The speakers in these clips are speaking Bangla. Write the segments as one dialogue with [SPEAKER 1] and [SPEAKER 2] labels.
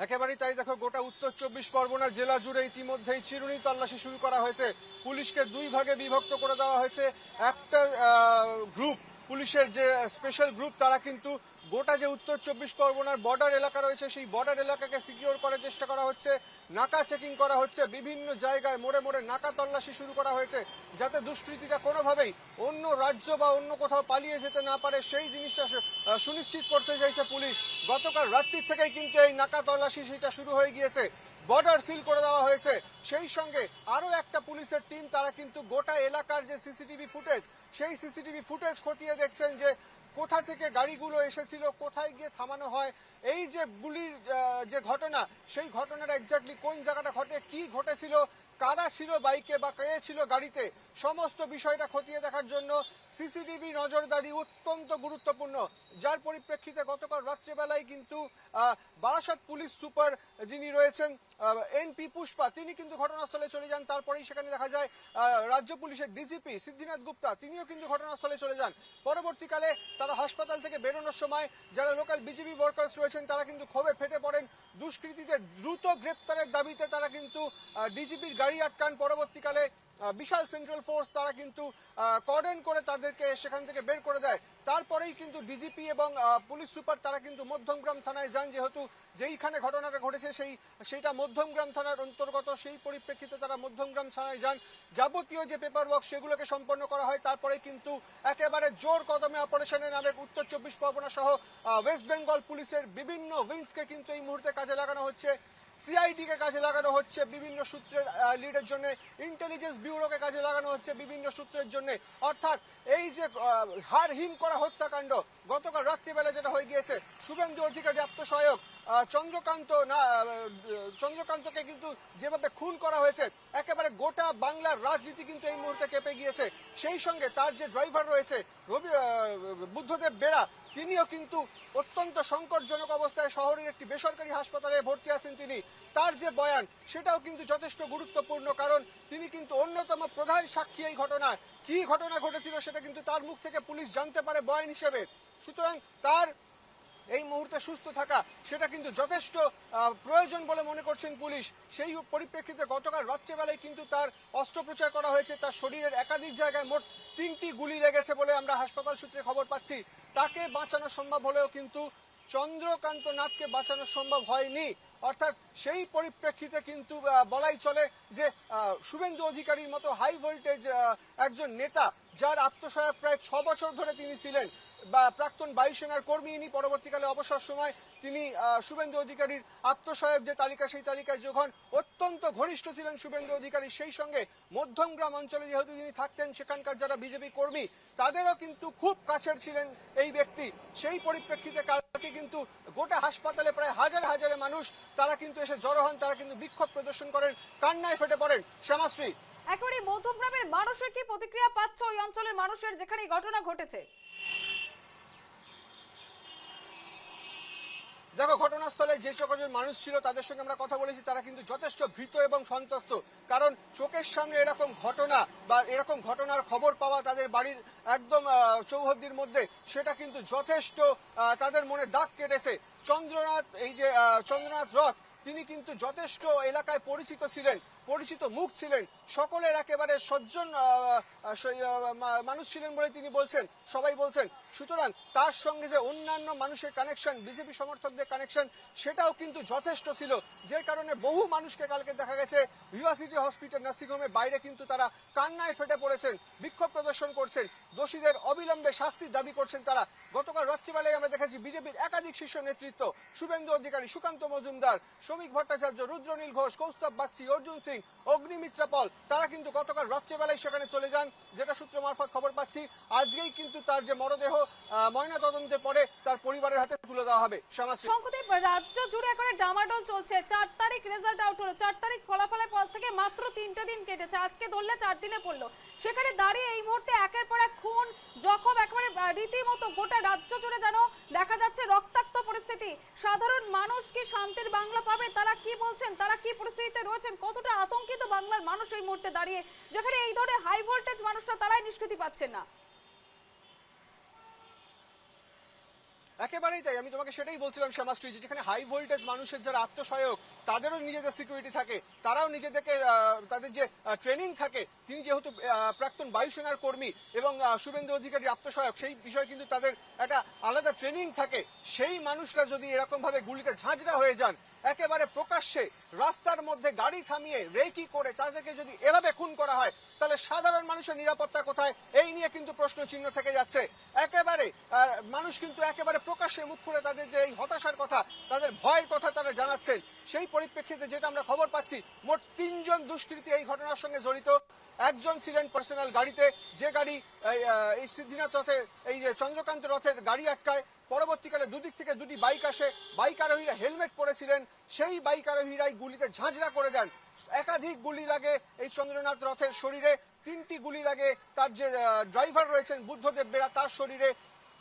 [SPEAKER 1] একেবারেই তাই। দেখো, গোটা উত্তর 24 পরগনা জেলা জুড়ে ইতিমধ্যেই চিরুনি তল্লাশি শুরু করা হয়েছে। পুলিশকে দুই ভাগে বিভক্ত করে দেওয়া হয়েছে। একটা গ্রুপ, পুলিশের যে স্পেশাল গ্রুপ, তারা কিন্তু গোটা যে উত্তর 24 পরগনার বর্ডার এলাকা রয়েছে সেই বর্ডার এলাকাকে সিকিউর করার চেষ্টা করা হচ্ছে। নাকা চেকিং করা হচ্ছে, বিভিন্ন জায়গায় মোড়ে মোড়ে নাকা তল্লাশি শুরু করা হয়েছে, যাতে দুষ্কৃতীরা কোনোভাবেই অন্য রাজ্য বা অন্য কোথাও পালিয়ে যেতে না পারে সেই জিনিসটা সুনিশ্চিত করতে চাইছে পুলিশ। গতকাল রাত্রির থেকেই কিন্তু এই নাকা তল্লাশি সেটা শুরু হয়ে গিয়েছে, বর্ডার সিল করে দেওয়া হয়েছে। সেই সঙ্গে আরো একটা পুলিশের টিম, তারা কিন্তু গোটা এলাকার যে সিসিটিভি ফুটেজ, সেই সিসিটিভি ফুটেজ খতিয়ে দেখছেন যে কোথা থেকে গাড়িগুলো এসেছিল, কোথায় গিয়ে থামানো হয়, এই যে গুলির যে ঘটনা, সেই ঘটনাটা এক্স্যাক্টলি কোন জায়গাটা ঘটে, কি ঘটেছিল, কারা ছিল বাইকে বা কে ছিল গাড়িতে, সমস্ত বিষয়টা খতিয়ে দেখার জন্য সিসিটিভি নজরদারি অত্যন্ত গুরুত্বপূর্ণ। যার পরিপ্রেক্ষিতে গতকাল রাত্রেবেলায় কিন্তু বারাসাত পুলিশ সুপার যিনি রয়েছেন এনপি পুষ্পা, তিনি কিন্তু ঘটনাস্থলে চলে যান। তারপরেই সেখানে দেখা যায় রাজ্য পুলিশের ডিজিপি সিদ্ধিনাথ গুপ্তা, তিনিও কিন্তু ঘটনাস্থলে চলে যান। পরবর্তীকালে তারা হাসপাতাল থেকে বেরোনোর সময় যারা লোকাল বিজেপি ওয়ার্কার্স রয়েছেন, তারা কিন্তু ক্ষোভে ফেটে পড়েন। দুষ্কৃতীদের দ্রুত গ্রেপ্তারের দাবিতে তারা কিন্তু ডিজিপির গাড়ি আটকান। পরবর্তীকালে বিশাল সেন্ট্রাল ফোর্স তারা কিন্তু কর্ডন করে তাদেরকে সেখান থেকে বের করে দেয়। তারপরেই কিন্তু ডিজিপি এবং পুলিশ সুপার তারা কিন্তু মধ্যমগ্রাম থানায় যান, যেহেতু যেইখানে ঘটনাটা ঘটেছে সেইটা মধ্যমগ্রাম থানার অন্তর্গত। সেই পরিপ্রেক্ষিতে তারা মধ্যমগ্রাম থানায় যান, যাবতীয় যে পেপার ওয়ার্ক সেগুলোকে সম্পন্ন করা হয়। তারপরে কিন্তু একেবারে জোর কদমে অপারেশনের নামে উত্তর 24 পরগনা সহ ওয়েস্ট বেঙ্গল পুলিশের বিভিন্ন উইংসকে কিন্তু এই মুহূর্তে কাজে লাগানো হচ্ছে। সিআইডি কে কাজে লাগানো হচ্ছে বিভিন্ন সূত্রের লিডের জন্য, ইন্টেলিজেন্স ব্যুরোকে কাজে লাগানো হচ্ছে বিভিন্ন সূত্রের জন্য। অর্থাৎ এই যে হার হিম করা হত্যাকাণ্ড গতকাল রাত্রিবেলা যেটা হয়ে গিয়েছে, শুভেন্দু অধিকারী আত্মসহায়ক চন্দ্রকান্তকে কিন্তু যেভাবে খুন করা হয়েছে, একেবারে গোটা বাংলার রাজনীতি কিন্তু এই মুহূর্তে কেঁপে গিয়েছে। সেই সঙ্গে তার যে ড্রাইভার রয়েছে বুদ্ধদেব বেরা, তিনিও কিন্তু অত্যন্ত সংকটজনক অবস্থায় শহরের একটি বেসরকারি হাসপাতালে ভর্তি আছেন। তিনি, তার যে বয়ান সেটাও কিন্তু যথেষ্ট গুরুত্বপূর্ণ, কারণ তিনি কিন্তু অন্যতম প্রধান সাক্ষী এই ঘটনায়। কি ঘটনা ঘটেছিল সেটা কিন্তু তার মুখ থেকে পুলিশ জানতে পারে বয়ান হিসেবে। সুতরাং তার এই মুহূর্তে সুস্থ থাকা সেটা কিন্তু যথেষ্ট প্রয়োজন বলে মনে করছেন পুলিশ। সেই পরিপ্রেক্ষিতে গতকাল রাত্রেবেলায় কিন্তু তার অস্ত্রোপচার করা হয়েছে। তার শরীরের একাধিক জায়গায় মোট 3টি গুলি লেগেছে বলে আমরা হাসপাতাল সূত্রে খবর পাচ্ছি। তাকে বাঁচানো সম্ভব হলেও কিন্তু চন্দ্রকান্ত নাথকে বাঁচানো সম্ভব হয়নি। অর্থাৎ সেই পরিপ্রেক্ষিতে কিন্তু বলাই চলে যে শুভেন্দু অধিকারীর মতো হাই ভোল্টেজ একজন নেতা, যার আত্মসহায়ক প্রায় 6 বছর ধরে তিনি ছিলেন, বা প্রাক্তন বায়ুসেনার কর্মী ইনি, পরবর্তীকালে অবসর সময় তিনি শুভেন্দু অধিকারীর আত্মসহায়ক যে তালিকা সেই তালিকায় যোগ হন। অত্যন্ত ঘনিষ্ঠ ছিলেন শুভেন্দু অধিকারী। সেই সঙ্গে মধ্যমগ্রাম অঞ্চলে যেহেতু তিনি থাকতেন, সেখানকার যারা বিজেপি কর্মী তাদেরও কিন্তু খুব কাছের ছিলেন এই ব্যক্তি। সেই পরিপ্রেক্ষিতে কালকে কিন্তু গোটা হাসপাতালে প্রায় হাজার হাজারে মানুষ তারা কিন্তু এসে জড়ো হন, তারা কিন্তু বিক্ষোভ প্রদর্শন করেন, কান্নায় ফেটে পড়েন। শ্যামাশ্রী,
[SPEAKER 2] একেবারে মধ্যমগ্রামের মানুষের কি প্রতিক্রিয়া পাচ্ছ ওই অঞ্চলের মানুষের যেখানে এই ঘটনা ঘটেছে?
[SPEAKER 1] দেখো, ঘটনাস্থলে যে কজন মানুষ ছিল তাদের সঙ্গে আমরা কথা বলেছি, তারা কিন্তু যথেষ্ট ভীত এবং সন্ত্রস্ত। কারণ চোখের সামনে এরকম ঘটনা বা এরকম ঘটনার খবর পাওয়া তাদের বাড়ির একদম চৌহদ্দির মধ্যে, সেটা কিন্তু যথেষ্ট তাদের মনে দাগ কেটেছে। চন্দ্রনাথ রথ, তিনি কিন্তু যথেষ্ট এলাকায় পরিচিত ছিলেন, পরিচিত মুখ ছিলেন, সকলের একেবারে সজ্জন মানুষ ছিলেন বলে তিনি বলছেন, সবাই বলছেন। সুতরাং তার সঙ্গে যে অন্যান্য মানুষের কানেকশন, বিজেপি সমর্থকদের কানেকশন, সেটাও কিন্তু যথেষ্ট ছিল, যে কারণে বহু মানুষকে কালকে দেখা গেছে ভিভাসিটি হসপিটাল নার্সিংহোমের বাইরে কিন্তু তারা কান্নায় ফেটে পড়েছেন, বিক্ষোভ প্রদর্শন করছেন, দোষীদের অবিলম্বে শাস্তির দাবি করছেন তারা। গতকাল রাত্রিবেলায় আমরা দেখেছি বিজেপির একাধিক শীর্ষ নেতৃত্ব, শুভেন্দু অধিকারী, সুকান্ত মজুমদার, শ্রমিক ভট্টাচার্য, রুদ্রনীল ঘোষ, কৌস্তব বাগচি, অর্জুন সিং, অগ্নিমিত্রা পল, তারা কিন্তু গতকাল রাত্রেবেলায় সেখানে চলে যান, যেটা সূত্র মারফত খবর পাচ্ছি। আজকেই কিন্তু তার যে মরদেহ ময়না তদন্তের পরে তার পরিবারের হাতে তুলে দেওয়া হবে।
[SPEAKER 2] শঙ্করদেব, রাজ্য জুড়ে এখন ডামাডোল চলছে। 4 তারিখ রেজাল্ট আউট হলো, 4 তারিখ ফলাফলের পর থেকে মাত্র 3টা দিন কেটেছে, আজকে ধরলে 4 দিনে পড়লো। সেখানে দাঁড়িয়ে এই মুহূর্তে একের পর এক খুন জখম, একেবারে রীতিমতো গোটা রাজ্য জুড়ে যেন দেখা যাচ্ছে রক্তাক্ত পরিস্থিতি। সাধারণ মানুষ কি শান্তির বাংলা পাবে? তারা কি বলছেন, তারা কি পরিস্থিতিতে রয়েছেন, কতটা আতঙ্কিত বাংলার মানুষ এই মুহূর্তে দাঁড়িয়ে, যেখানে এই ধরনের হাই ভোল্টেজ মানুষরা তারাই নিষ্কৃতি পাচ্ছেন না?
[SPEAKER 1] একেবারেই তাই, আমি তোমাকে সেটাই বলছিলাম শ্যামাশ্রী, যেখানে হাই ভোল্টেজ মানুষের যারা আত্মসহায়ক তাদেরও নিজেদের সিকিউরিটি থাকে, তারাও নিজেদেরকে তাদের যে ট্রেনিং থাকে, তিনি যেহেতু প্রাক্তন বায়ুসেনার কর্মী এবং শুভেন্দু অধিকারী আত্মসহায়ক, সেই বিষয়ে কিন্তু তাদের একটা আলাদা ট্রেনিং থাকে। সেই মানুষরা যদি এরকম ভাবে গুলিতে ঝাঁঝরা হয়ে যান, একেবারে প্রকাশ্যে রাস্তার মধ্যে গাড়ি থামিয়ে রেকি করে তাদেরকে যদি এভাবে খুন করা হয়, তাহলে সাধারণ মানুষের নিরাপত্তা কোথায়? এই নিয়ে কিন্তু প্রশ্ন চিহ্ন থেকে যাচ্ছে। একেবারে মানুষ কিন্তু একেবারে প্রকাশ্যে মুখ খুলে তাদের যে এই হতাশার কথা, তাদের ভয়ের কথা তারা জানাচ্ছেন। সেই পরিপ্রেক্ষিতে যেটা আমরা খবর পাচ্ছি, মোট 3 জন দুষ্কৃতী এই ঘটনার সঙ্গে জড়িত। একজন ছিলেন পার্সোনাল গাড়িতে, যে গাড়ি এই সিদ্ধিনাথ রথের, এই যে চন্দ্রকান্ত রথের গাড়ি আটকায়। পরবর্তীকালে দুদিক থেকে দুটি বাইক আসে, বাইক আরোহীরা হেলমেট পরেছিলেন, সেই বাইক আরোহীরাই গুলিতে ঝাঁঝরা করে দেন। একাধিক গুলি লাগে এই চন্দ্রনাথ রথের শরীরে, 3টি গুলি লাগে তার যে ড্রাইভার রয়েছেন বুদ্ধদেব বেরা, তার শরীরে।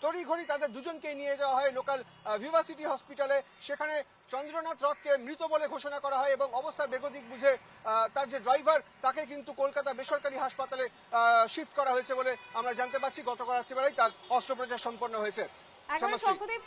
[SPEAKER 1] তড়িঘড়ি তাদের দুজনকেই নিয়ে যাওয়া হয় লোকাল ভিভাসিটি হসপিটালে। সেখানে চন্দ্রনাথ রথকে মৃত বলে ঘোষণা করা হয় এবং অবস্থা বেগতিক বুঝে তার যে ড্রাইভার, তাকে কিন্তু কলকাতা বেসরকারি হাসপাতালে শিফট করা হয়েছে বলে আমরা জানতে পারছি। গতকাল রাত্রিবেলায় তার অস্ত্রোপচার সম্পন্ন হয়েছে।
[SPEAKER 2] একবারে
[SPEAKER 1] শ্যামাশ্রী।
[SPEAKER 2] শঙ্খদেব